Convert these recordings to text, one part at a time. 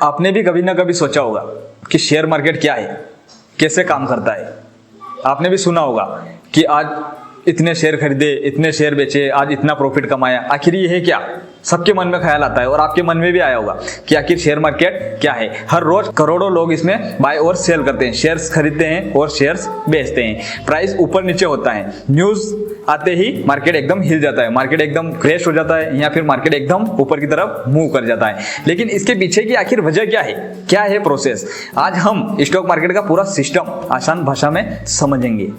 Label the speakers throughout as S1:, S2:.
S1: आपने भी कभी ना कभी सोचा होगा कि शेयर मार्केट क्या है, कैसे काम करता है। आपने भी सुना होगा कि आज इतने शेयर खरीदे, इतने शेयर बेचे, आज इतना प्रॉफिट कमाया। आखिर ये है क्या? सबके मन में ख्याल आता है और आपके मन में भी आया होगा कि आखिर शेयर मार्केट क्या है। हर रोज करोड़ों लोग इसमें बाय और सेल करते हैं, शेयर्स खरीदते हैं और शेयर्स बेचते हैं। प्राइस ऊपर नीचे होता है, न्यूज आते ही मार्केट एकदम हिल जाता है, मार्केट एकदम क्रैश हो जाता है या फिर मार्केट एकदम ऊपर की तरफ मूव कर जाता है। लेकिन इसके पीछे की आखिर वजह क्या है प्रोसेस। आज हम स्टॉक मार्केट का पूरा सिस्टम आसान भाषा में समझेंगे।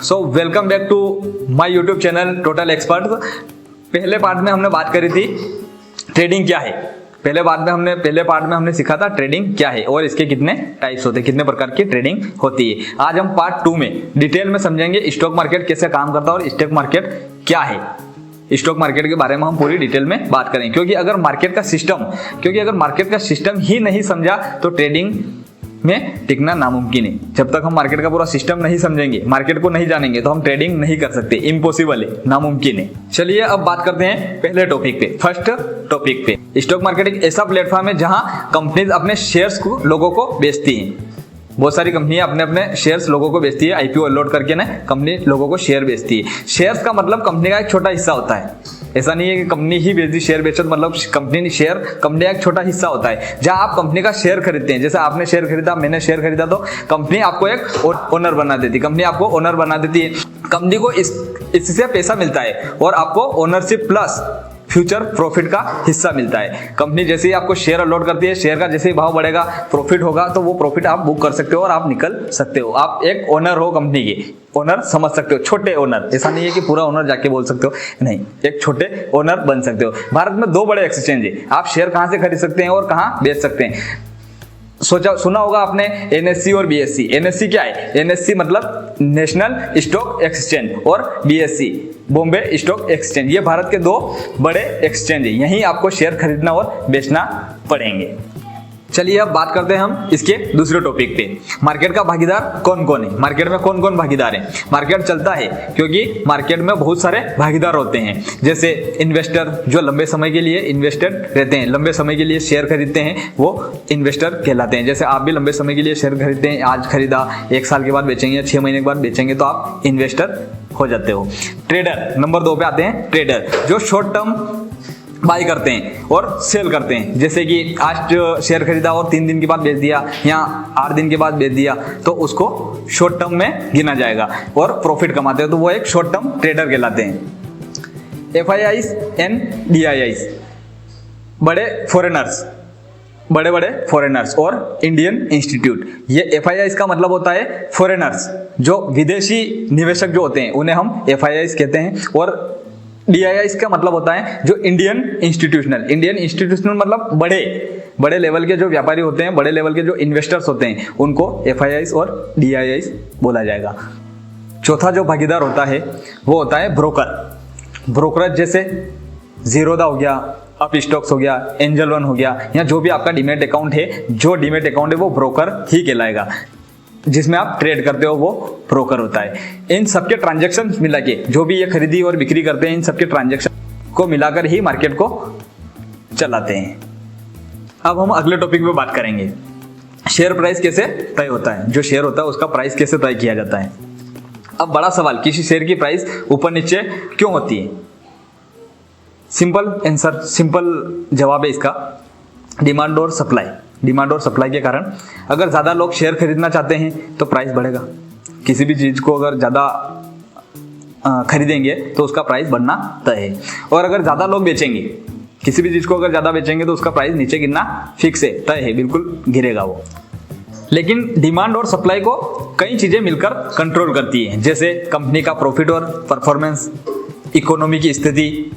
S1: So welcome back to my YouTube channel total expert. पहले पार्ट में हमने बात करी थी ट्रेडिंग क्या है। पहले पार्ट में हमने सीखा था ट्रेडिंग क्या है और इसके कितने टाइप्स होते हैं, कितने प्रकार की ट्रेडिंग होती है। आज हम पार्ट 2 में डिटेल में समझेंगे स्टॉक मार्केट कैसे काम करता है और स्टॉक मार्केट क्या है। स्टॉक मार्केट के बारे में हम पूरी डिटेल में बात करेंगे, क्योंकि अगर मार्केट का सिस्टम ही नहीं समझा तो ट्रेडिंग में टिकना नामुमकिन है। जब तक हम मार्केट का पूरा सिस्टम नहीं समझेंगे, मार्केट को नहीं जानेंगे, तो हम ट्रेडिंग नहीं कर सकते। इम्पॉसिबल है, नामुमकिन है। चलिए अब बात करते हैं पहले टॉपिक पे, फर्स्ट टॉपिक पे। स्टॉक मार्केट एक ऐसा प्लेटफॉर्म है जहां कंपनीज अपने शेयर्स को लोगों को बेचती हैं। बहुत सारी कंपनियां अपने शेयर्स लोगों को बेचती है, आईपीओ लोड करके ना कंपनी लोगों को शेयर बेचती है। शेयर्स का मतलब कंपनी का एक छोटा हिस्सा होता है। ऐसा नहीं है कि कंपनी ही बेचती शेयर बेचत, मतलब कंपनी का एक छोटा हिस्सा होता है जहां आप कंपनी का शेयर खरीदते हैं। जैसे आपने शेयर खरीदा, मैंने शेयर खरीदा, तो कंपनी आपको एक ओनर बना देती है। कंपनी को इससे पैसा मिलता है और आपको ओनरशिप प्लस फ्यूचर प्रॉफिट का हिस्सा मिलता है। कंपनी जैसे ही आपको शेयर अलॉट करती है, शेयर का जैसे ही भाव बढ़ेगा, प्रॉफिट होगा, तो वो प्रॉफिट आप बुक कर सकते हो और आप निकल सकते हो। आप एक ओनर हो कंपनी के, ओनर समझ सकते हो, छोटे ओनर। ऐसा नहीं है कि पूरा ओनर जाके बोल सकते हो, नहीं, एक छोटे ओनर बन सकते हो। भारत में 2 बड़े एक्सचेंज है, आप शेयर कहां से खरीद सकते हैं और कहां बेच सकते हैं। सुना होगा आपने एनएससी और बीएससी। एनएससी क्या है? एनएससी मतलब नेशनल स्टॉक एक्सचेंज और बीएससी बॉम्बे स्टॉक एक्सचेंज। ये भारत के 2 बड़े एक्सचेंज है, यहीं आपको शेयर खरीदना और बेचना पड़ेंगे। चलिए अब बात करते हैं हम इसके दूसरे टॉपिक पे। मार्केट का भागीदार कौन कौन है, मार्केट में कौन कौन भागीदार है। मार्केट चलता है क्योंकि मार्केट में बहुत सारे भागीदार होते हैं। जैसे इन्वेस्टर जो लंबे समय के लिए इन्वेस्टेड रहते हैं, लंबे समय के लिए शेयर खरीदते हैं, वो इन्वेस्टर कहलाते हैं। जैसे आप भी लंबे समय के लिए शेयर खरीदते हैं, आज खरीदा, 1 साल के बाद बेचेंगे या 6 महीने के बाद बेचेंगे, तो आप इन्वेस्टर हो जाते हो। ट्रेडर नंबर 2 पे आते हैं। ट्रेडर जो शॉर्ट टर्म बाई करते हैं और सेल करते हैं। जैसे कि आज शेयर खरीदा और 3 दिन के बाद बेच दिया या 8 दिन के बाद बेच दिया, तो उसको शॉर्ट टर्म में गिना जाएगा और प्रॉफिट कमाते हैं, तो वो एक शॉर्ट टर्म ट्रेडर कहलाते हैं। FIIs एंड DIIs बड़े फॉरेनर्स और इंडियन इंस्टीट्यूट। ये FIIs का मतलब होता है फॉरेनर्स, जो विदेशी निवेशक जो होते हैं उन्हें हम FIIs कहते हैं। और DIIs का मतलब होता है जो इंडियन इंस्टीट्यूशनल मतलब बड़े लेवल के जो व्यापारी होते हैं, बड़े लेवल के जो इन्वेस्टर्स होते हैं, उनको FIIs और DIIs बोला जाएगा। चौथा जो भागीदार होता है वो होता है ब्रोकरेज। जैसे जीरोधा हो गया, अप स्टॉक्स हो गया, एंजल वन हो गया, या जो भी आपका डीमैट अकाउंट है, वो ब्रोकर ही कहलाएगा। जिसमें आप ट्रेड करते हो वो ब्रोकर होता है। इन सबके ट्रांजैक्शन मिला के, जो भी ये खरीदी और बिक्री करते हैं, इन सबके ट्रांजैक्शन को मिलाकर ही मार्केट को चलाते हैं। अब हम अगले टॉपिक पे बात करेंगे, शेयर प्राइस कैसे तय होता है। जो शेयर होता है उसका प्राइस कैसे तय किया जाता है। अब बड़ा सवाल, किसी शेयर की प्राइस ऊपर नीचे क्यों होती है? सिंपल जवाब है इसका, डिमांड और सप्लाई के कारण। अगर ज्यादा लोग शेयर खरीदना चाहते हैं तो प्राइस बढ़ेगा। किसी भी चीज को अगर ज्यादा खरीदेंगे तो उसका प्राइस बढ़ना तय है। और अगर ज्यादा लोग बेचेंगे, किसी भी चीज को अगर ज्यादा बेचेंगे तो उसका प्राइस नीचे गिरना फिक्स है, तय है, बिल्कुल गिरेगा वो। लेकिन डिमांड और सप्लाई को कई चीजें मिलकर कंट्रोल करती है, जैसे कंपनी का प्रॉफिट और परफॉर्मेंस, इकोनॉमी की स्थिति,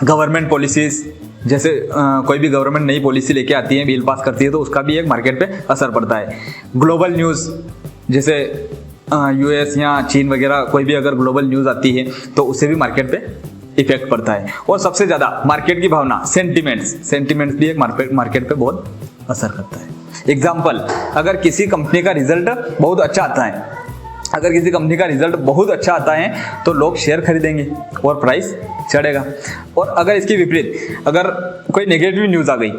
S1: गवर्नमेंट पॉलिसीज। जैसे कोई भी गवर्नमेंट नई पॉलिसी लेके आती है, बिल पास करती है, तो उसका भी एक मार्केट पे असर पड़ता है। ग्लोबल न्यूज़, जैसे US या चीन वगैरह कोई भी अगर ग्लोबल न्यूज़ आती है तो उससे भी मार्केट पे इफेक्ट पड़ता है। और सबसे ज़्यादा मार्केट की भावना, सेंटिमेंट्स भी एक मार्केट पे बहुत असर करता है। एग्जाम्पल, अगर किसी कंपनी का रिजल्ट बहुत अच्छा आता है अगर किसी कंपनी का रिजल्ट बहुत अच्छा आता है तो लोग शेयर खरीदेंगे और प्राइस चढ़ेगा। और अगर इसके विपरीत अगर कोई नेगेटिव न्यूज़ आ गई,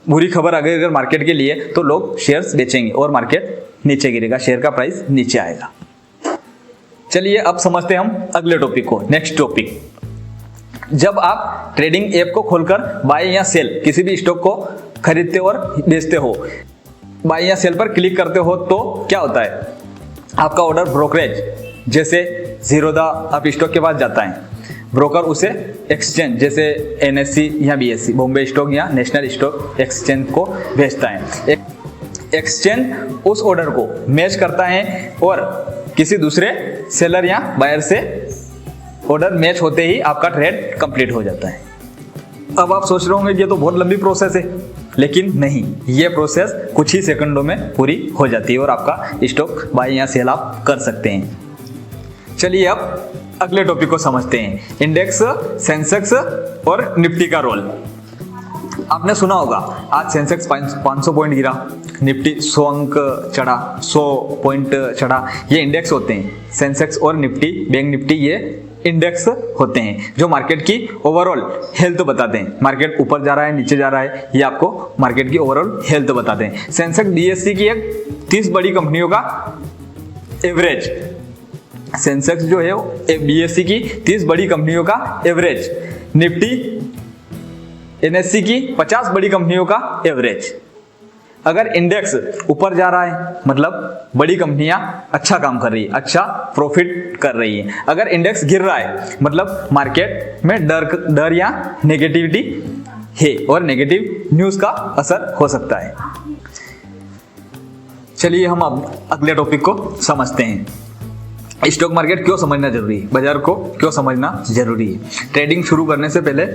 S1: बुरी खबर आ गई अगर मार्केट के लिए, तो लोग शेयर्स बेचेंगे और मार्केट नीचे गिरेगा, शेयर का प्राइस नीचे आएगा। चलिए अब समझते हैं हम अगले टॉपिक को। नेक्स्ट टॉपिक, जब आप ट्रेडिंग ऐप को खोलकर बाय या सेल किसी भी स्टॉक को खरीदते और बेचते हो, बाय या सेल पर क्लिक करते हो तो क्या होता है, आपका ऑर्डर ब्रोकरेज जैसे जीरोधा आप स्टॉक के पास जाता है, ब्रोकर उसे एक्सचेंज जैसे NSE या BSE बॉम्बे स्टॉक या नेशनल स्टॉक एक्सचेंज को भेजता है। एक्सचेंज उस ऑर्डर को मैच करता है और किसी दूसरे सेलर या बायर से ऑर्डर मैच होते ही आपका ट्रेड कंप्लीट हो जाता है। अब आप सोच रहे होंगे कि ये तो बहुत लंबी प्रोसेस है, लेकिन नहीं, ये प्रोसेस कुछ ही सेकंडों में पूरी हो जाती है और आपका स्टॉक बाय या सेल आप कर सकते हैं। चलिए अब अगले टॉपिक को समझते हैं, इंडेक्स, सेंसेक्स और निफ्टी का रोल। आपने सुना होगा आज सेंसेक्स 500 पॉइंट गिरा, निफ्टी 100 अंक चढ़ा, 100 पॉइंट चढ़ा, ये इंडेक्स होते हैं। सेंसेक्स और निफ्टी, बैंक निफ्टी, ये इंडेक्स होते हैं जो मार्केट की ओवरऑल हेल्थ बताते हैं। मार्केट ऊपर जा रहा है, नीचे जा रहा है, ये आपको मार्केट की ओवरऑल हेल्थ बताते हैं। सेंसेक्स BSE की एक 30 बड़ी कंपनियों का एवरेज, सेंसेक्स जो है BSE की 30 बड़ी कंपनियों का एवरेज, निफ्टी NSE की 50 बड़ी कंपनियों का एवरेज। अगर इंडेक्स ऊपर जा रहा है मतलब बड़ी कंपनियां अच्छा काम कर रही है, अच्छा प्रॉफिट कर रही है। अगर इंडेक्स गिर रहा है मतलब मार्केट में डर या नेगेटिविटी है और नेगेटिव न्यूज़ का असर हो सकता है। चलिए हम अब अगले टॉपिक को समझते हैं। स्टॉक मार्केट क्यों समझना जरूरी है, बाजार को क्यों समझना जरूरी है। ट्रेडिंग शुरू करने से पहले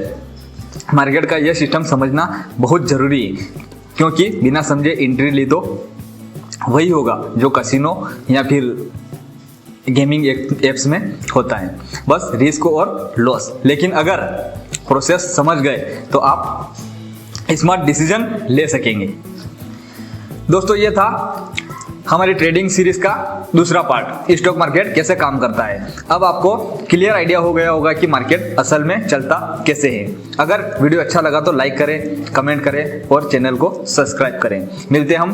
S1: मार्केट का यह सिस्टम समझना बहुत जरूरी है, क्योंकि बिना समझे एंट्री ली तो वही होगा जो कसिनो या फिर गेमिंग एप्स में होता है, बस रिस्क और लॉस। लेकिन अगर प्रोसेस समझ गए तो आप स्मार्ट डिसीजन ले सकेंगे। दोस्तों, ये था हमारी ट्रेडिंग सीरीज का दूसरा पार्ट, स्टॉक मार्केट कैसे काम करता है। अब आपको क्लियर आइडिया हो गया होगा कि मार्केट असल में चलता कैसे है। अगर वीडियो अच्छा लगा तो लाइक करें, कमेंट करें और चैनल को सब्सक्राइब करें। मिलते हैं हम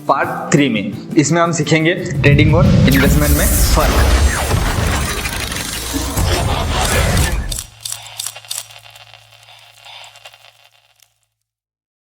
S1: पार्ट 3 में, इसमें हम सीखेंगे ट्रेडिंग और इन्वेस्टमेंट में फर्क।